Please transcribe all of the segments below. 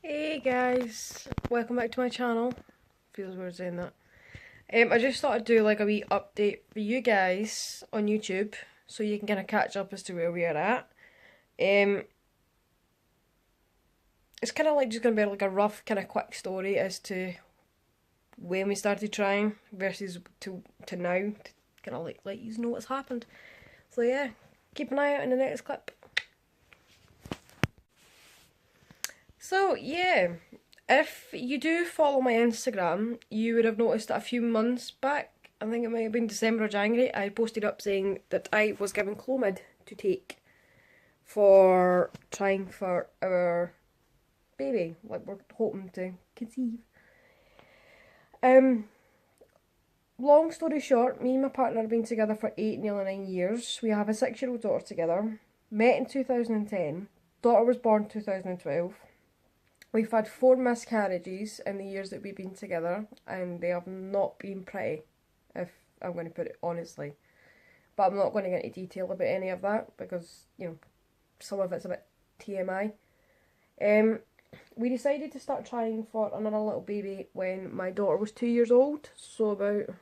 Hey guys, welcome back to my channel. Feels weird saying that. I just thought I'd do like a wee update for you guys on YouTube so you can kind of catch up as to where we are at. It's kind of like just going to be like a rough kind of quick story as to when we started trying versus to now to kind of like let you know what's happened. So yeah, keep an eye out in the next clip. So yeah, if you do follow my Instagram, you would have noticed that a few months back, I think it might have been December or January, I posted up saying that I was given Clomid to take for trying for our baby, like we're hoping to conceive. Um, Long story short, me and my partner have been together for 9 years. We have a 6-year-old daughter together. Met in 2010. Daughter was born 2012. We've had 4 miscarriages in the years that we've been together, and they have not been pretty, if I'm going to put it honestly. But I'm not going to get into detail about any of that because, you know, some of it's a bit TMI. We decided to start trying for another little baby when my daughter was 2 years old, so about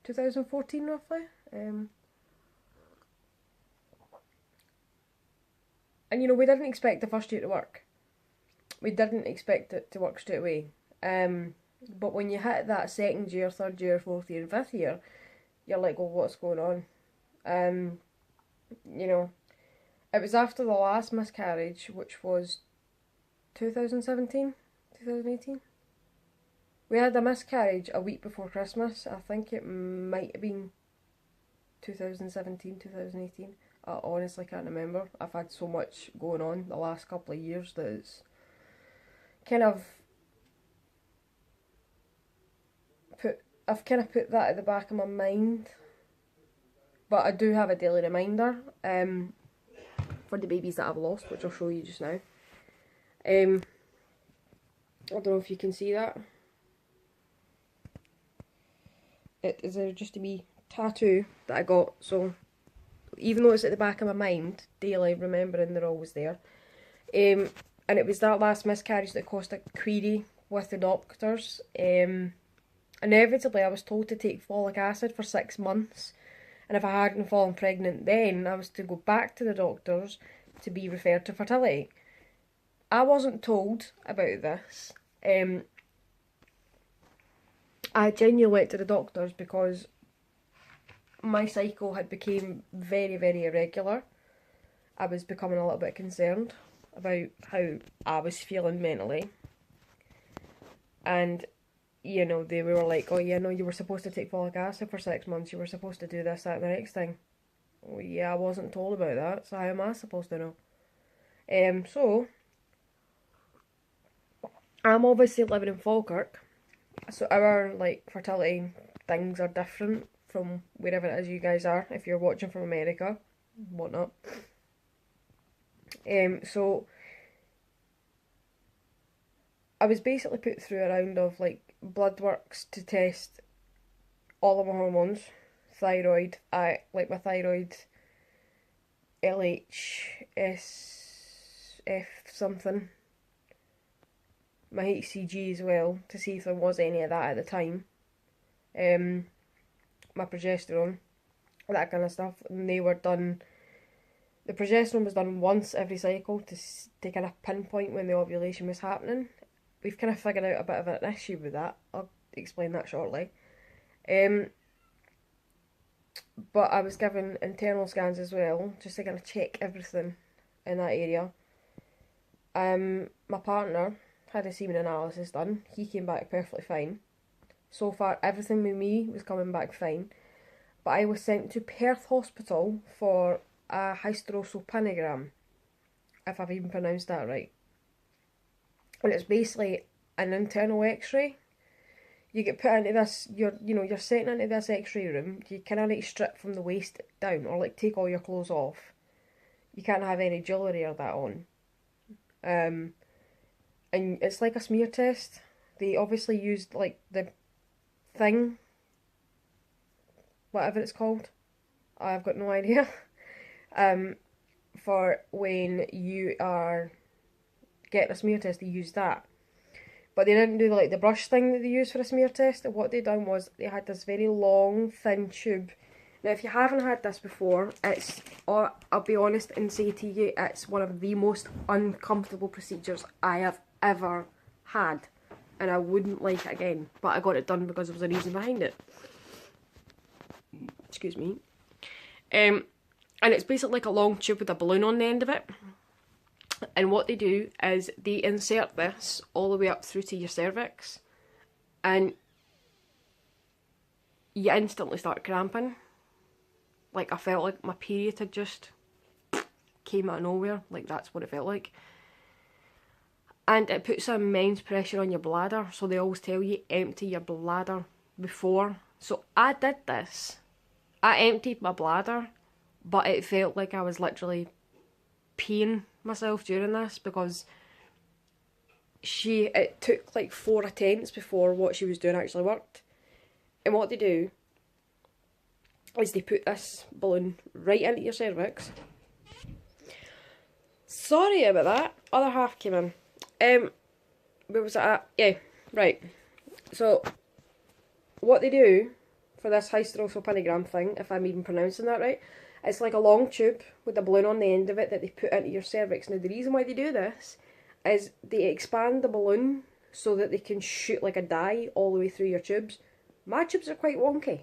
2014 roughly. And you know, we didn't expect the first year to work. We didn't expect it to work straight away. But when you hit that second year, third year, fourth year, and fifth year, you're like, well, what's going on? You know, it was after the last miscarriage, which was 2017, 2018. We had a miscarriage a week before Christmas. I think it might have been 2017, 2018. I honestly can't remember. I've had so much going on the last couple of years that it's kind of I've kind of put that at the back of my mind, but I do have a daily reminder for the babies that I've lost, which I'll show you just now. I don't know if you can see that. It is just a wee tattoo that I got, so even though it's at the back of my mind, daily remembering they're always there. And it was that last miscarriage that caused a query with the doctors. Inevitably, I was told to take folic acid for 6 months, and if I hadn't fallen pregnant then, I was to go back to the doctors to be referred to fertility. I wasn't told about this. I genuinely went to the doctors because my cycle had become very, very irregular. I was becoming a little bit concerned about how I was feeling mentally. And, you know, they were like, oh yeah, no, you were supposed to take folic acid for 6 months, you were supposed to do this, that, and the next thing. Well, yeah, I wasn't told about that, so how am I supposed to know? So, I'm obviously living in Falkirk, so our, like, fertility things are different from wherever it is you guys are, if you're watching from America, whatnot. So I was basically put through a round of like blood works to test all of my hormones, thyroid, like my thyroid, LHSF something, my HCG as well, to see if there was any of that at the time. My progesterone, that kind of stuff, and they were done. The progesterone was done once every cycle to kind of pinpoint when the ovulation was happening. We've kind of figured out a bit of an issue with that. I'll explain that shortly. But I was given internal scans as well, just to kind of check everything in that area. My partner had a semen analysis done. He came back perfectly fine. So far, everything with me was coming back fine. But I was sent to Perth Hospital for a hysterosalpingogram, if I've even pronounced that right. And it's basically an internal x-ray. You get put into this, you're sent into this x-ray room. You kind of like strip from the waist down, or like take all your clothes off. You can't have any jewellery or that on. And it's like a smear test. They obviously used like the thing, whatever it's called. I've got no idea. For when you are getting a smear test, they used that. But they didn't do like the brush thing that they use for a smear test. And what they done was they had this very long, thin tube. Now, if you haven't had this before, it's, I'll be honest and say to you, it's one of the most uncomfortable procedures I have ever had. And I wouldn't like it again. But I got it done because there was a reason behind it. Excuse me. And it's basically like a long tube with a balloon on the end of it. And what they do is they insert this all the way up through to your cervix. And you instantly start cramping. Like, I felt like my period had just came out of nowhere. Like, that's what it felt like. And it puts immense pressure on your bladder. So they always tell you, empty your bladder before. So I did this. I emptied my bladder. But it felt like I was literally peeing myself during this. Because it took like 4 attempts before what she was doing actually worked. And what they do is they put this balloon right into your cervix. Sorry about that. Other half came in. Where was it at? Yeah, right. So, what they do for this hysterosalpingogram thing, if I'm even pronouncing that right, it's like a long tube with a balloon on the end of it that they put into your cervix. Now, the reason why they do this is they expand the balloon so that they can shoot like a dye all the way through your tubes. My tubes are quite wonky.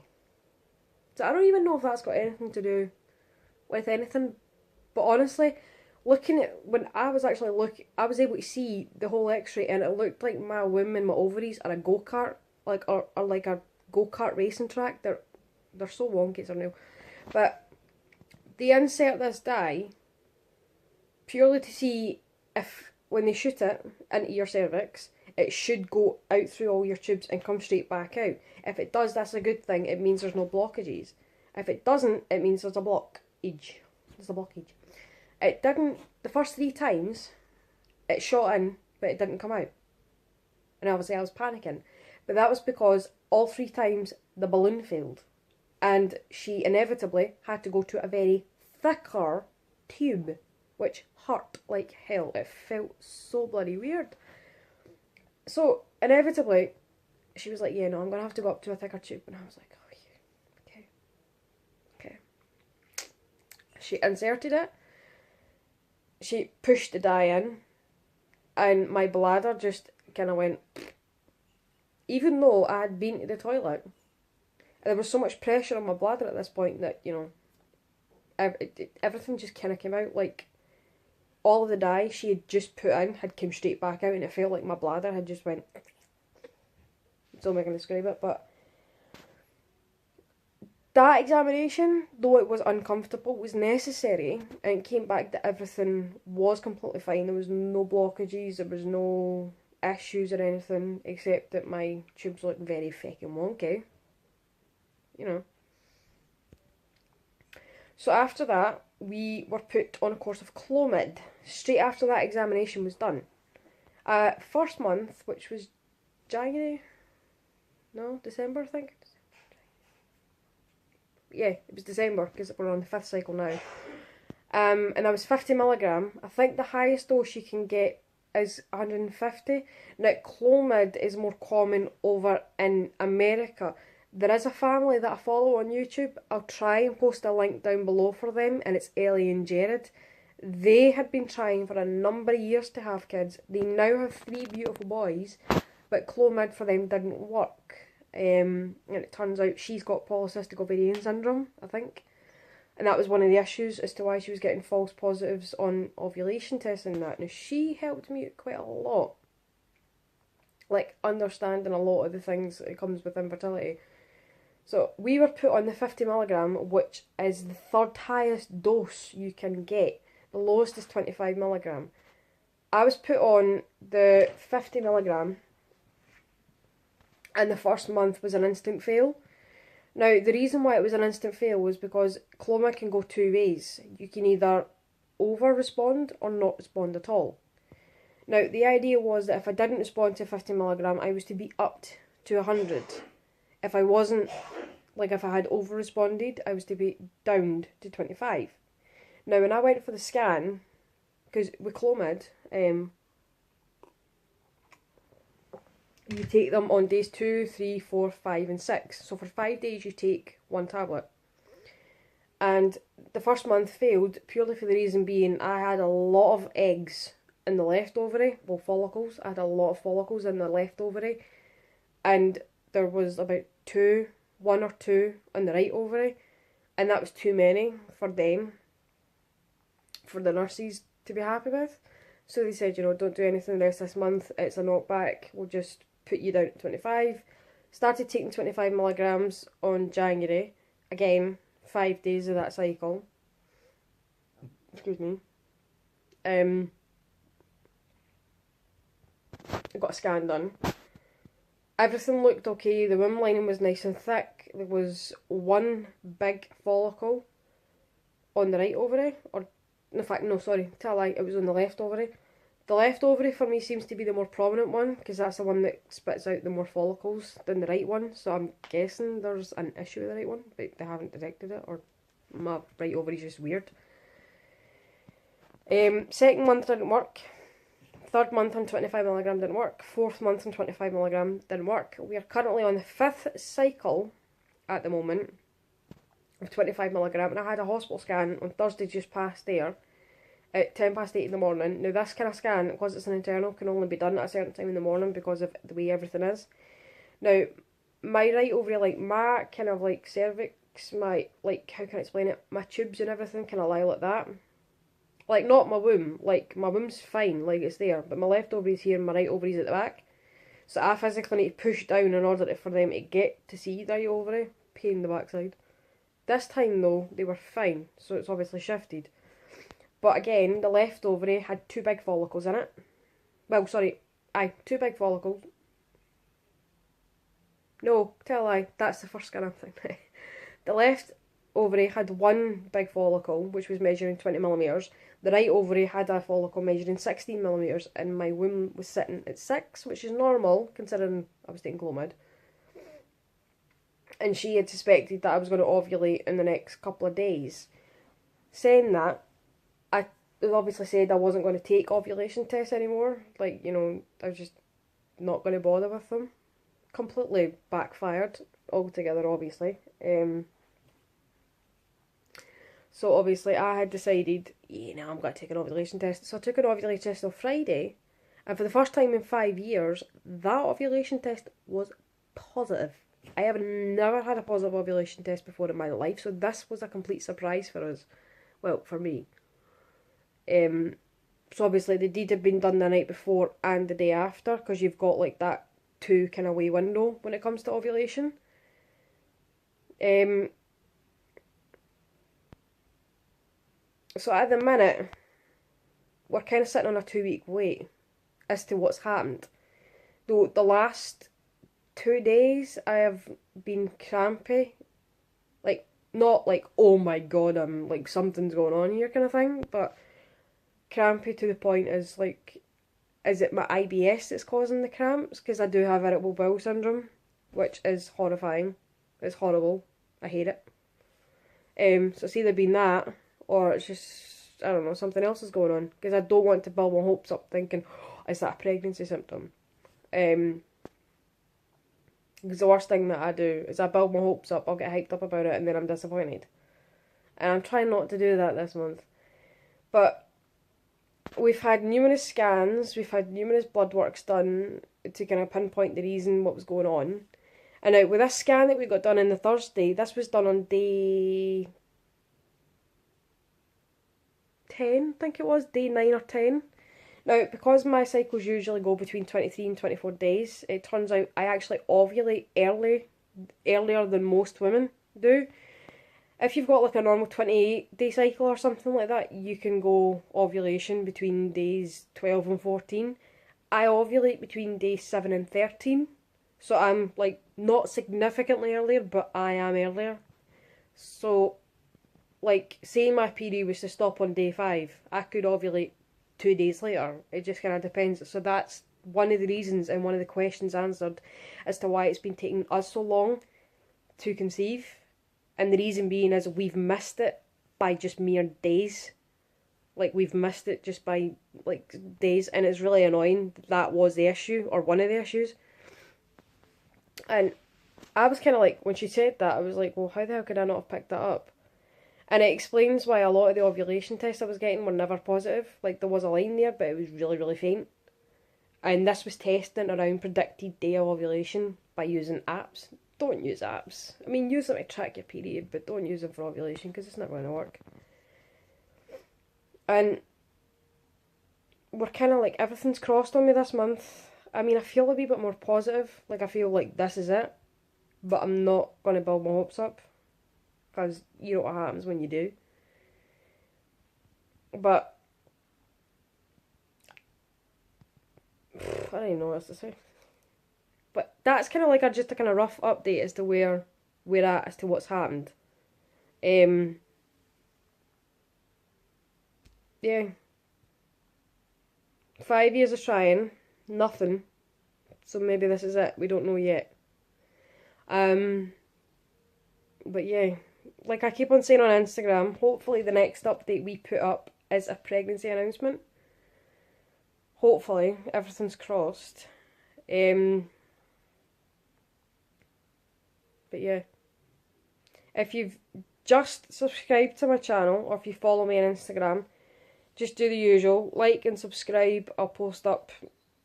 So I don't even know if that's got anything to do with anything. But honestly, looking at, when I was actually I was able to see the whole x-ray and it looked like my womb and my ovaries are a go-kart, like, or like a go-kart racing track. They're so wonky, it's unreal. But they insert this dye purely to see if, when they shoot it into your cervix, it should go out through all your tubes and come straight back out. If it does, that's a good thing. It means there's no blockages. If it doesn't, it means there's a blockage. There's a blockage. It didn't, the first 3 times, it shot in, but it didn't come out. And obviously I was panicking. But that was because all 3 times the balloon failed. And she inevitably had to go to a very thicker tube, which hurt like hell. It felt so bloody weird. So, inevitably, she was like, yeah, no, I'm going to have to go up to a thicker tube. And I was like, oh, yeah, okay. She inserted it. She pushed the dye in. And my bladder just kind of went, even though I had been to the toilet. There was so much pressure on my bladder at this point that, you know, everything just kind of came out. Like, all of the dye she had just put in had come straight back out, and it felt like my bladder had just went. Still not going to describe it, but that examination, though it was uncomfortable, was necessary, and it came back that everything was completely fine. There was no blockages, there was no issues or anything, except that my tubes looked very feckin' wonky. You know. So after that, we were put on a course of Clomid, straight after that examination was done. First month, which was December, I think. Yeah, it was December, because we're on the 5th cycle now. And that was 50mg. I think the highest dose you can get is 150. Now, Clomid is more common over in America. There is a family that I follow on YouTube. I'll try and post a link down below for them, and it's Ellie and Jared. They had been trying for a number of years to have kids. They now have 3 beautiful boys, but Clomid for them didn't work. And it turns out she's got polycystic ovarian syndrome, I think. And that was one of the issues as to why she was getting false positives on ovulation tests and that. Now, she helped me quite a lot. Like, understanding a lot of the things that comes with infertility. So, we were put on the 50mg, which is the 3rd highest dose you can get. The lowest is 25mg. I was put on the 50mg, and the first month was an instant fail. Now, the reason why it was an instant fail was because Clomid can go 2 ways. You can either over-respond or not respond at all. Now, the idea was that if I didn't respond to 50mg, I was to be upped to 100. If I wasn't, like if I had over-responded, I was to be downed to 25. Now, when I went for the scan, because with Clomid, You take them on days 2, 3, 4, 5 and 6. So for 5 days you take one tablet. And the first month failed purely for the reason being I had a lot of eggs in the left ovary. Well, follicles. I had a lot of follicles in the left ovary. And there was about 1 or 2 on the right ovary. And that was too many for them, for the nurses to be happy with. So they said, don't do anything the rest of this month. It's a knockback. We'll just put you down at 25. Started taking 25 milligrams on January. Again, 5 days of that cycle. Excuse me. I got a scan done. Everything looked okay. The womb lining was nice and thick. There was one big follicle on the right ovary. Or, in fact, no, sorry, tell a lie, it was on the left ovary. The left ovary for me seems to be the more prominent one, because that's the one that spits out the more follicles than the right one. So I'm guessing there's an issue with the right one, but they haven't detected it, or my right ovary's just weird. Second month didn't work. Third month on 25mg didn't work. Fourth month on 25mg didn't work. We are currently on the 5th cycle at the moment of 25mg, and I had a hospital scan on Thursday just past there at 8:10 in the morning. Now this kind of scan, because it's an internal, can only be done at a certain time in the morning because of the way everything is. Now, my right ovary, my kind of cervix, my, how can I explain it? My tubes and everything kind of lie like that. Not my womb, my womb's fine, it's there, but my left ovary's here and my right ovary's at the back. So I physically need to push down in order for them to get to see the right ovary. Pain in the backside. This time though, they were fine, so it's obviously shifted. But again, the left ovary had 2 big follicles in it. Well, sorry, 2 big follicles. No, tell a lie, that's the first scan I'm thinking. The left ovary had 1 big follicle, which was measuring 20mm. The right ovary had a follicle measuring 16mm, and my womb was sitting at 6, which is normal, considering I was taking Clomid. And she had suspected that I was going to ovulate in the next couple of days. Saying that, I obviously said I wasn't going to take ovulation tests anymore. I was just not going to bother with them. Completely backfired altogether, obviously. So obviously I had decided, I'm going to take an ovulation test. So I took an ovulation test on Friday, and for the first time in 5 years, that ovulation test was positive. I have never had a positive ovulation test before in my life, so this was a complete surprise for us. Well, for me. So obviously the deed had been done the night before and the day after, because you've got that 2 kind of way window when it comes to ovulation. So at the minute, we're kind of sitting on a 2-week wait as to what's happened. Though the last 2 days I have been crampy. Not oh my god, I'm something's going on here kind of thing, but crampy to the point is is it my IBS that's causing the cramps? Because I do have irritable bowel syndrome, which is horrifying. It's horrible. I hate it. So it's either been that, or it's just, I don't know, something else is going on. Because I don't want to build my hopes up thinking, is that a pregnancy symptom? Because the worst thing that I do is I build my hopes up, I'll get hyped up about it, and then I'm disappointed. And I'm trying not to do that this month. But we've had numerous scans, we've had numerous blood works done to kind of pinpoint the reason what was going on. And now with this scan that we got done on the Thursday, this was done on day 10, I think it was, day 9 or 10. Now, because my cycles usually go between 23 and 24 days, it turns out I actually ovulate earlier than most women do. If you've got a normal 28-day cycle or something like that, you can go ovulation between days 12 and 14. I ovulate between days 7 and 13. So I'm not significantly earlier, but I am earlier. So, say my period was to stop on day 5, I could ovulate 2 days later. It just kind of depends. So that's one of the reasons and one of the questions answered as to why it's been taking us so long to conceive. And the reason being is we've missed it by just mere days. We've missed it just by days, and it's really annoying. That was the issue, or one of the issues. And I was kind of like, when she said that, I was like, well, how the hell could I not have picked that up? And it explains why a lot of the ovulation tests I was getting were never positive. Like, there was a line there, but it was really, really faint. And this was testing around predicted day of ovulation by using apps. Don't use apps. I mean, use them to track your period, but don't use them for ovulation because it's not going to work. And we're kind of like, everything's crossed on me this month. I mean, I feel a wee bit more positive. Like, I feel like this is it. But I'm not going to build my hopes up. Because you know what happens when you do. But I don't even know what else to say. But that's kind of like just a kind of rough update as to where we're at, as to what's happened. Yeah. 5 years of trying, nothing. So maybe this is it. We don't know yet. But yeah, like I keep on saying on Instagram, hopefully the next update we put up is a pregnancy announcement. Hopefully, everything's crossed. But yeah, if you've just subscribed to my channel, or if you follow me on Instagram, just do the usual, like and subscribe. I'll post up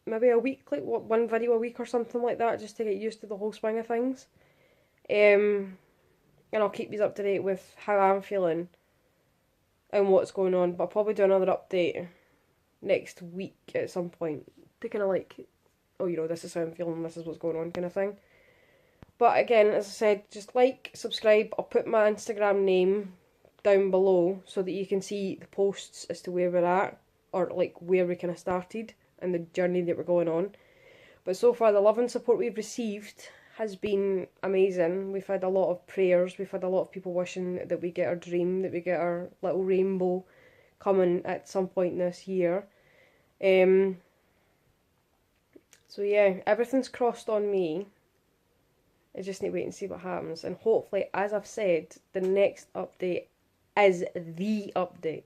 maybe a week, like one video a week or something like that, just to get used to the whole swing of things. And I'll keep you up to date with how I'm feeling and what's going on. But I'll probably do another update next week at some point to kind of like, oh, you know, this is how I'm feeling, this is what's going on kind of thing. But again, as I said, just like, subscribe. I'll put my Instagram name down below so that you can see the posts as to where we're at, or like where we kind of started and the journey that we're going on. But so far, the love and support we've received has been amazing. We've had a lot of prayers, we've had a lot of people wishing that we get our dream, that we get our little rainbow coming at some point this year. So yeah, everything's crossed on me. I just need to wait and see what happens. And hopefully, as I've said, the next update is the update.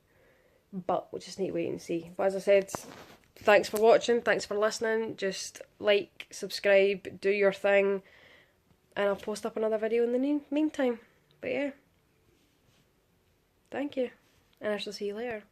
But we'll just need to wait and see. But as I said, thanks for watching, thanks for listening. Just like, subscribe, do your thing. And I'll post up another video in the meantime. But yeah, thank you. And I shall see you later.